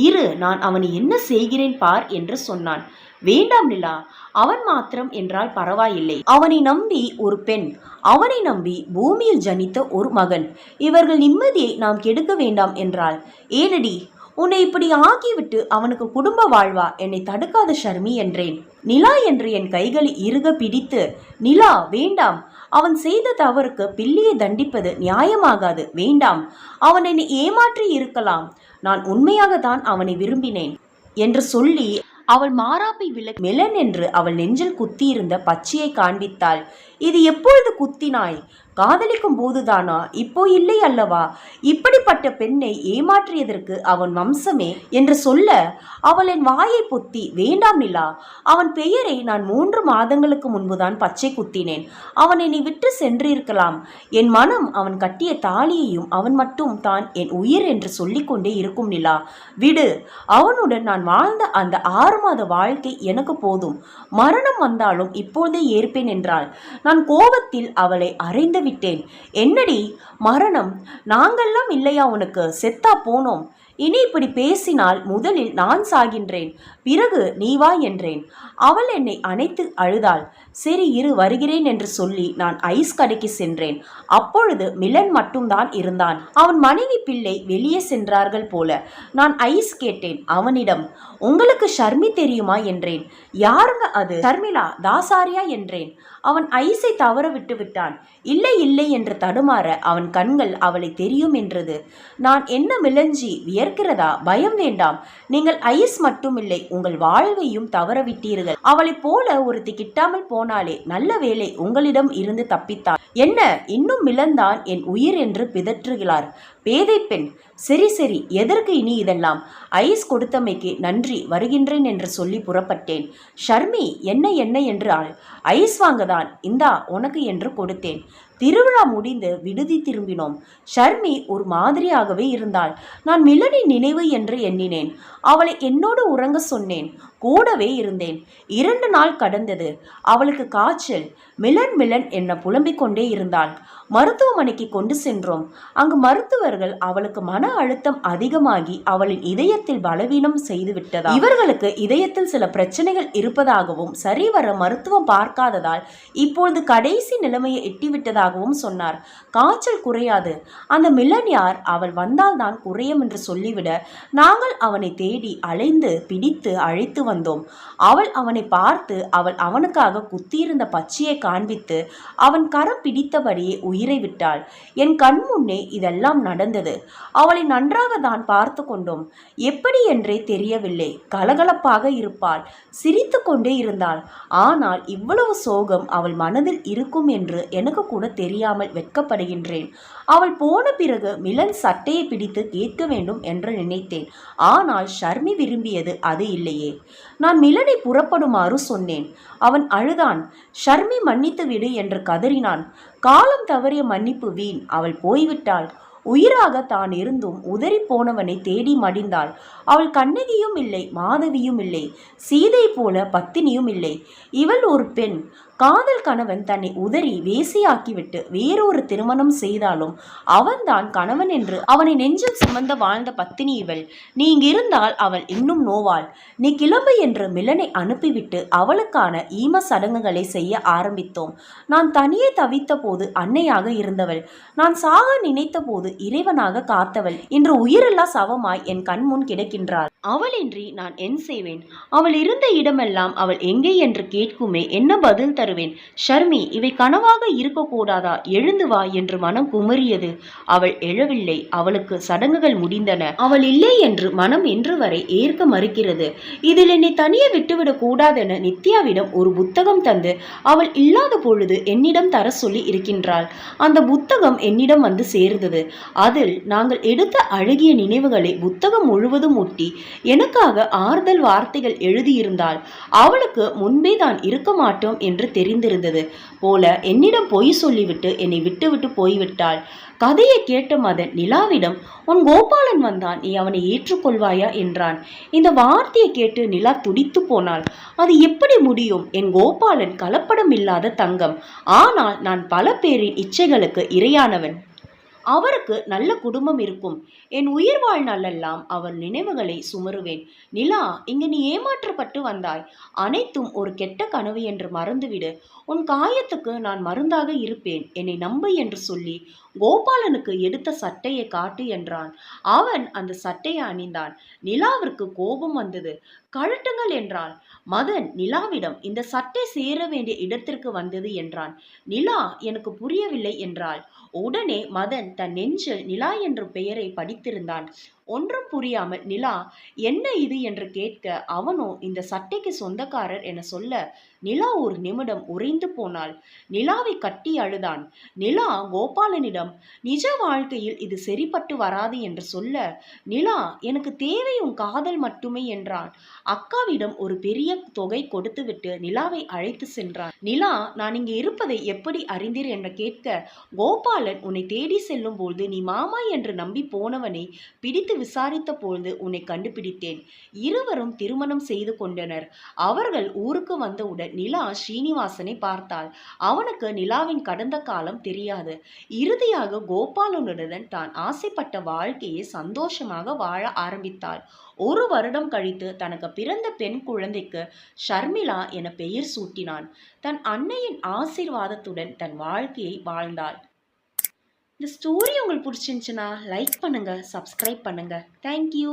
A: இரு, நான் அவனை என்ன செய்கிறேன் பார் என்று சொன்னான். வேண்டாம் நிலா, அவன் மாத்திரம் என்றால் பரவாயில்லை. அவனை நம்பி ஒரு பெண், அவனை நம்பி பூமியில் ஜனித்த ஒரு மகன். இவர்கள் நிம்மதியை நாம் கெடுக்க வேண்டாம் என்றாள். ஏனடி, உன்னை இப்படி ஆக்கிவிட்டு அவனுக்கு குடும்ப வாழ்வா? என்னை தடுக்காத ஷர்மி என்றேன். நிலா என்று என் கைகளை இறுக பிடித்து, நிலா வேண்டாம், அவன் செய்த தவறுக்கு பிள்ளையை தண்டிப்பது நியாயமாகாது, வேண்டாம். அவன் என்னை ஏமாற்றி இருக்கலாம், நான் உண்மையாகத்தான் அவனை விரும்பினேன் என்று சொல்லி அவள் மாறாப்பை விலக்கி மிலன் என்று அவள் நெஞ்சில் குத்தியிருந்த பச்சையை காண்பித்தாள். இது எப்பொழுது குத்தினாய்? காதலிக்கும் போதுதானா? இப்போ இல்லை அல்லவா? இப்படிப்பட்ட பெண்ணை ஏமாற்றியதற்கு அவன் வம்சமே என்று சொல்ல அவள் என் வாயை பொத்தி, வேண்டாம் நிலா, அவன் பெயரை நான் 3 மாதங்களுக்கு முன்புதான் பச்சை குத்தினேன். அவன் என்னை விட்டு சென்றிருக்கலாம். என் மனம் அவன் கட்டிய தாலியையும் அவன் மட்டும் தான் என் உயிர் என்று சொல்லிக்கொண்டே இருக்கும் நிலா. விடு, அவனுடன் நான் வாழ்ந்த அந்த 6 மாத வாழ்க்கை எனக்கு போதும். மரணம் வந்தாலும் இப்போதே ஏற்பேன் என்றாள். நான் கோபத்தில் அவளை அறைந்து விட்டேன். என்னடி மரணம்? நாங்கெல்லாம் இல்லையா உனக்கு? செத்தா போனோம். இனி இப்படி பேசினால் முதலில் நான் சாகின்றேன், பிறகு நீ வா என்றேன். அவள் என்னை அணைத்து அழுதாள். சரி இரு, வருகிறேன் என்று சொல்லி நான் ஐஸ் கடைக்கு சென்றேன். அப்பொழுது மிலன் மட்டும்தான் இருந்தான். அவன் மனைவி பிள்ளை வெளியே சென்றார்கள் போல. நான் ஐஸ் கேட்டேன் அவனிடம். உங்களுக்கு ஷர்மி தெரியுமா என்றேன். யாருங்க அது? ஷர்மிளா தாசாரியா என்றேன். அவன் ஐஸை தவற விட்டு விட்டான். இல்லை இல்லை என்று தடுமாற அவன் கண்கள் அவளை தெரியும் என்றது. நான் என்ன மிலஞ்சி வியர்க்கிறதா? பயம் வேண்டாம், நீங்கள் ஐஸ் மட்டுமில்லை, உங்கள் வாழ்வையும் தவற விட்டீர்கள். அவளை போல ஒருத்தி கிட்டாமல் போனாலே நல்ல வேலை, உங்களிடம் இருந்து தப்பித்தாள். என்ன, இன்னும் மிலன்தான் என் உயிர் என்று பிதற்றுகிறார். பேதை பெண். சரி சரி, எதற்கு இனி இதெல்லாம்? ஐஸ் கொடுத்தமைக்கு நன்றி, வருகின்றேன் என்று சொல்லி புறப்பட்டேன். ஷர்மி என்ன என்ன என்றாள். ஐஸ் வாங்கதான், இந்தா உனக்கு என்று கொடுத்தேன். திருவிழா முடிந்து விடுதி திரும்பினோம். ஷர்மி ஒரு மாதிரியாகவே இருந்தாள். நான் மிலனின் நினைவு என்று எண்ணினேன். அவளை என்னோடு உறங்க சொன்னேன். கூடவே இருந்தேன். 2 நாள் கடந்தது. அவளுக்கு காய்ச்சல். மிலன் மிலன் என்ன புலம்பிக் கொண்டே இருந்தாள். மருத்துவமனைக்கு கொண்டு சென்றோம். அங்கு மருத்துவர்கள் அவளுக்கு மன அழுத்தம் அதிகமாகி அவளின் இதயத்தில் பலவீனம் செய்து விட்டதா, இவர்களுக்கு இதயத்தில் சில பிரச்சனைகள் இருப்பதாகவும் சரிவர மருத்துவம் பார்க்காததால் இப்பொழுது கடைசி நிலைமையை எட்டிவிட்டதாகவும் சொன்னார். காய்ச்சல் குறையாது. அந்த மிலன் யார்? அவள் வந்தால்தான் குறையும் என்று சொல்லிவிட நாங்கள் அவனை தேடி அலைந்து பிடித்து அழைத்து வந்தோம். அவள் அவனை பார்த்து அவள் அவனுக்காக குத்தியிருந்த பச்சையை காண்பித்து அவன் கரம் பிடித்தபடியே உயிரை விட்டாள். என் கண் முன்னே இதெல்லாம் நடந்தது. அவளை நன்றாக தான் பார்த்து கொண்டோம். எப்படி என்றே தெரியவில்லை. கலகலப்பாக இருப்பாள், சிரித்து கொண்டே இருந்தாள். ஆனால் இவ்வளவு சோகம் அவள் மனதில் இருக்கும் என்று எனக்கு கூட தெரியாமல் வெட்கப்படுகின்றேன். அவள் போன பிறகு மிலன் சட்டையை பிடித்து கேட்க வேண்டும் என்று நினைத்தேன். ஆனால் ஷர்மி விரும்பியது அது இல்லையே. நான் மிலனை புறப்படுமாறு சொன்னேன். அவன் அழுதான். ஷர்மி மன்னித்து விடு என்று கதறினான். காலம் தவறிய மன்னிப்பு வீண். அவள் போய்விட்டாள். உயிராக தான் இருந்தும் உதறி போனவனை தேடி மடிந்தாள். அவள் கண்ணகியும் இல்லை, மாதவியும் இல்லை, சீதை போல பத்தினியும் இல்லை. இவள் ஒரு பெண். காதல் கணவன் தன்னை உதறி வேசியாக்கிவிட்டு வேறொரு திருமணம் செய்தாலும் அவன்தான் கணவன் என்று அவனை நெஞ்சில் சுமந்த வாழ்ந்த பத்தினி இவள். நீ இங்கிருந்தால் அவள் இன்னும் நோவாள். நீ கிளம்பு என்று மிலனை அனுப்பிவிட்டு அவளுக்கான ஈம சடங்குகளை செய்ய ஆரம்பித்தோம். நான் தனியே தவித்த போது அன்னையாக இருந்தவள், நான் சாக நினைத்த போது இறைவனாக காத்தவள் இன்று உயிரில்லா சவமாய் என் கண்முன் கிடக்கின்றாள். அவளின்றி நான் என் செய்வேன்? அவள் இருந்த இடமெல்லாம் அவள் எங்கே என்று கேட்குமே, என்ன பதில் தருவேன்? ஷர்மி, இவை கனவாக இருக்கக்கூடாதா? எழுந்து வா என்று மனம் குமரியது. அவள் எழவில்லை. அவளுக்கு சடங்குகள் முடிந்தன. அவள் இல்லை என்று மனம் இன்று வரை ஏற்க மறுக்கிறது. இதில் என்னை தனியே விட்டுவிடக் கூடாதென நித்யாவிடம் ஒரு புத்தகம் தந்து அவள் இல்லாத பொழுது என்னிடம் தர சொல்லி இருக்கின்றாள். அந்த புத்தகம் என்னிடம் வந்து சேர்ந்தது. அதில் நாங்கள் எடுத்த அழகிய நினைவுகளை புத்தகம் முழுவதும் ஒட்டி எனக்காக ஆறுதல் வார்த்தைகள் எழுதியிருந்தாள். அவளுக்கு முன்பே தான் இருக்க மாட்டோம் என்று தெரிந்திருந்தது போல என்னிடம் பொய் சொல்லிவிட்டு என்னை விட்டுவிட்டு போய்விட்டாள். கதையை கேட்ட மதன் நிலாவிடம், உன் கோபாலன் வந்தான், நீ அவனை ஏற்றுக்கொள்வாயா என்றான். இந்த வார்த்தையை கேட்டு நிலா துடித்து போனாள். அது எப்படி முடியும்? என் கோபாலன் கலப்படம் இல்லாத தங்கம். ஆனால் நான் பல பேரின் இச்சைகளுக்கு இரையானவன். அவருக்கு நல்ல குடும்பம் இருக்கும். என் உயிர் வாழ்நாளெல்லாம் அவர் நினைவுகளை சுமருவேன். நிலா, இங்கு நீ ஏமாற்றப்பட்டு வந்தாய். அனைத்தும் ஒரு கெட்ட கனவு என்று மறந்துவிடு. உன் காயத்துக்கு நான் மருந்தாக இருப்பேன். என்னை நம்பு என்று சொல்லி கோபாலனுக்கு எடுத்த சட்டையை காட்டு என்றான். அவன் அந்த சட்டையை அணிந்தான். நிலாவிற்கு கோபம் வந்தது. கழட்டுங்கள் என்றாள். மதன் நிலாவிடம், இந்த சட்டை சேர வேண்டிய இடத்திற்கு வந்தது என்றான். நிலா, எனக்கு புரியவில்லை என்றாள். உடனே மதன் தன் நெஞ்சில் நிலா என்ற பெயரை படித்திருந்தான். ஒன்றும் புரியாமல் நிலா என்ன இது என்று கேட்க, அவனோ இந்த சட்டைக்கு சொந்தக்காரர் என சொல்ல நிலா ஒரு நிமிடம் உறைந்து போனாள். நிலாவை கட்டி அழுதான். நிலா கோபாலனிடம், நிஜ வாழ்க்கையில் இது சரிப்பட்டு வராது என்று சொல்ல, நிலா, எனக்கு தேவை உன் காதல் மட்டுமே என்றான். அக்காவிடம் ஒரு பெரிய தொகை கொடுத்துவிட்டு நிலாவை அழைத்து சென்றான். நிலா, நான் இங்கே இருப்பதை எப்படி அறிந்தீர் என்று கேட்க, கோபாலன் உன்னை தேடி செல்லும் போது நீ மாமா என்று நம்பி போனவனை பிடித்து விசாரித்த பொழுது உன்னை கண்டுபிடித்தேன். இருவரும் திருமணம் செய்து கொண்டனர். அவர்கள் ஊருக்கு வந்தவுடன் நிலா ஸ்ரீனிவாசனை பார்த்தாள். அவனுக்கு நிலாவின் கடந்த காலம் தெரியாது. இறுதியாக கோபாலனுடன் தான் ஆசைப்பட்ட வாழ்க்கையை சந்தோஷமாக வாழ ஆரம்பித்தாள். ஒரு வருடம் கழித்து தனக்கு பிறந்த பெண் குழந்தைக்கு ஷர்மிளா என பெயர் சூட்டினான். தன் அன்னையின் ஆசீர்வாதத்துடன் தன் வாழ்க்கையை வாழ்ந்தாள். இந்த ஸ்டோரி உங்களுக்கு பிடிச்சிருந்துச்சுன்னா லைக் பண்ணுங்க, சப்ஸ்கிரைப் பண்ணுங்க. தேங்க்யூ.